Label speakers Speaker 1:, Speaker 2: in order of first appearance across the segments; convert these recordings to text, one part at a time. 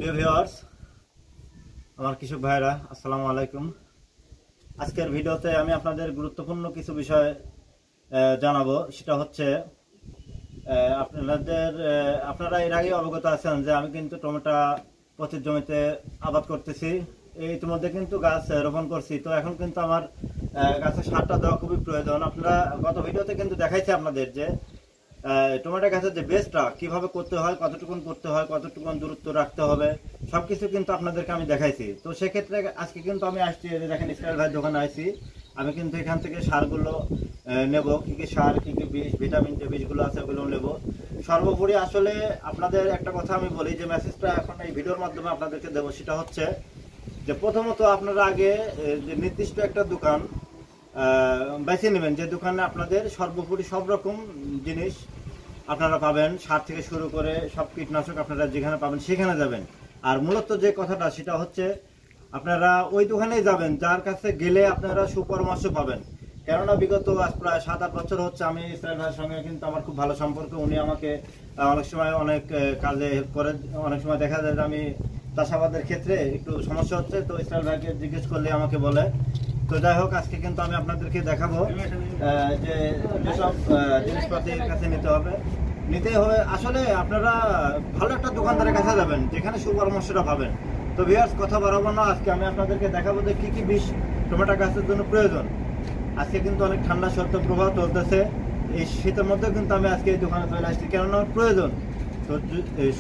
Speaker 1: প্রিয় ভিউয়ার্স, আমার কৃষক ভাইরা, আসসালামু আলাইকুম। আজকের ভিডিওতে আমি আপনাদের গুরুত্বপূর্ণ কিছু বিষয় জানাবো। সেটা হচ্ছে আপনারা এর আগে অবগত আছেন যে আমি কিন্তু টমেটো পতিত জমিতে আবাদ করতেছি। ইতিমধ্যে কিন্তু গাছ রোপণ করছি। তো এখন কিন্তু আমার গাছের সারটা দেওয়া খুবই প্রয়োজন। আপনারা গত ভিডিওতে কিন্তু দেখাইছে আপনাদের যে টমেটো গাছের যে বেসটা কিভাবে করতে হয়, কতটুকুন করতে হয়, কতটুকুন দূরত্ব রাখতে হবে, সবকিছু কিন্তু আপনাদেরকে আমি দেখাইছি। তো সেক্ষেত্রে আজকে কিন্তু আমি আসছি, দেখেন ইসরায়েল ভাই দোকানে আসছি। আমি কিন্তু এখান থেকে সারগুলো নেব, কি কি সার, কি কি বীজ, ভিটামিন যে বীজগুলো আছে ওগুলো নেব। সর্বোপরি আসলে আপনাদের একটা কথা আমি বলি, যে মেসেজটা এখন এই ভিডিওর মাধ্যমে আপনাদেরকে দেবো, সেটা হচ্ছে যে প্রথমত আপনারা আগে যে নির্দিষ্ট একটা দোকান বেছে নেবেন, যে দোকানে আপনাদের সর্বোপরি সব রকম জিনিস আপনারা পাবেন। সার থেকে শুরু করে সব কীটনাশক আপনারা যেখানে পাবেন সেখানে যাবেন। আর মূলত যে কথাটা সেটা হচ্ছে আপনারা ওই দোকানেই যাবেন যার কাছে গেলে আপনারা সুপরামর্শ পাবেন। কেননা বিগত প্রায় 7-8 বছর হচ্ছে আমি ইসরায়েল ভাইয়ের সঙ্গে কিন্তু আমার খুব ভালো সম্পর্ক। উনি আমাকে অনেক সময় অনেক কাজে হেল্প করে। অনেক সময় দেখা যায় যে আমি চাষাবাদের ক্ষেত্রে একটু সমস্যা হচ্ছে, তো ইসরায়েল ভাইকে জিজ্ঞেস করলে আমাকে বলে। তো যাই হোক, আজকে কিন্তু আমি আপনাদেরকে দেখাবো যে যেসব জিনিসপাতির কাছে নিতে হবে। আসলে আপনারা ভালো একটা দোকানদারের কাছে যাবেন যেখানে সুপরামর্শটা পাবেন। তো ভিউয়ার্স, কথা বাড়াবো না, আজকে আমি আপনাদেরকে দেখাবো যে কি কি বীজ টমেটো গাছের জন্য প্রয়োজন। আজকে কিন্তু অনেক ঠান্ডা শৈত্য প্রবাহ চলতেছে। এই শীতের মধ্যে কিন্তু আমি আজকে এই দোকানে চলে আসছি, কেননা প্রয়োজন। তো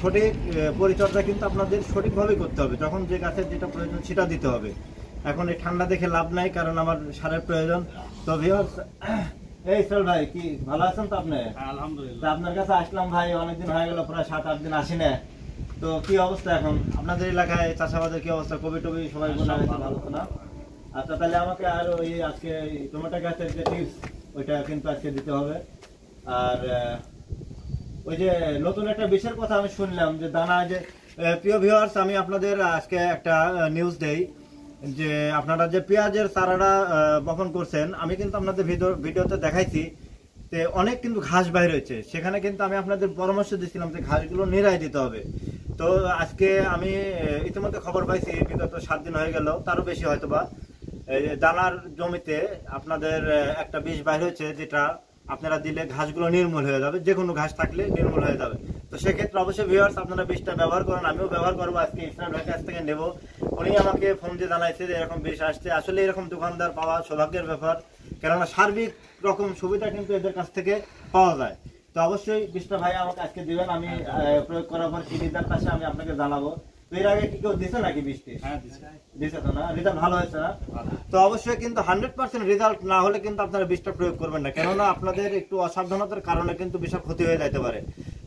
Speaker 1: সঠিক পরিচর্যা কিন্তু আপনাদের সঠিকভাবেই করতে হবে। যখন যে গাছের যেটা প্রয়োজন সেটা দিতে হবে। এখন এই ঠান্ডা দেখে লাভ নাই, কারণ আমার সারের প্রয়োজন। তো ভিউয়ার্স, এই ইসরায়েল ভাই, কি ভালো আছেন তো আপনি? আলহামদুলিল্লাহ। আপনার কাছে আসলাম ভাই, অনেকদিন হয়ে গেল, প্রায় 7-8 দিন আসি না। তো কি অবস্থা এখন আপনাদের এলাকায়, চাষাবাদের কি অবস্থা? কবি টবি সবাই ভালো তো না? আচ্ছা, তাহলে আমাকে আর ওই আজকে টমেটো গাছের যে টিপস ওইটা কিন্তু আজকে দিতে হবে। আর ওই যে নতুন একটা বিষয়ের কথা আমি শুনলাম যে দানা, যে প্রিয় ভিউয়ার্স, আমি আপনাদের আজকে একটা নিউজ দেই যে আপনারা যে পেঁয়াজের চারাটা বপন করছেন, আমি কিন্তু আপনাদের ভিডিওতে দেখাইছি যে অনেক কিন্তু ঘাস বাইর হয়েছে। সেখানে কিন্তু আমি আপনাদের পরামর্শ দিচ্ছিলাম যে ঘাসগুলো নিরাই দিতে হবে। তো আজকে আমি ইতিমধ্যে খবর পাইছি, বিগত 7 দিন হয়ে গেল, তারও বেশি হয়তোবা, দানার জমিতে আপনাদের একটা বিষ বাইর হয়েছে, যেটা আপনারা দিলে ঘাসগুলো নির্মূল হয়ে যাবে। যে কোনো ঘাস থাকলে নির্মূল হয়ে যাবে। তো সেক্ষেত্রে অবশ্যই ভিউয়ার্স, আপনারা বিষটা ব্যবহার করেন। আমিও ব্যবহার করবো, আজকে ইসরায়েল ভাইয়ের কাছ থেকে নেব। উনি আমাকে ফোন দিয়ে জানাইছে যে এরকম বিষ আসছে। আসলে এরকম দোকানদার পাওয়া সৌভাগ্যের ব্যাপার, কেননা সার্বিক রকম সুবিধা কিন্তু এদের কাছ থেকে পাওয়া যায়। তো অবশ্যই বিষটা ভাই আমাকে আজকে দিবেন। আমি প্রয়োগ করার পর কি রেজাল্ট আসে আমি আপনাকে জানাবো। তো এর আগে কি কেউ দিছে নাকি বৃষ্টি? দিছে তো না? রেজাল্ট ভালো হয়েছে না? তো অবশ্যই কিন্তু 100% রেজাল্ট না হলে কিন্তু আপনারা বিষটা প্রয়োগ করবেন না, কেননা আপনাদের একটু অসাবধানতার কারণে কিন্তু বিষটা ক্ষতি হয়ে যেতে পারে।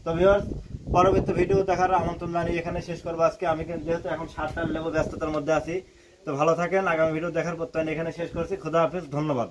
Speaker 1: তো ভিউয়ার্স, পরবর্তী ভিডিও দেখার আমন্ত্রণ জানিয়ে এখানে শেষ করবো আজকে। আমি কিন্তু যেহেতু এখন সারটার লেবো ব্যস্ততার মধ্যে আছি, তো ভালো থাকেন। আগামী ভিডিও দেখার পর এখানে শেষ করছি। খোদা হাফেজ, ধন্যবাদ।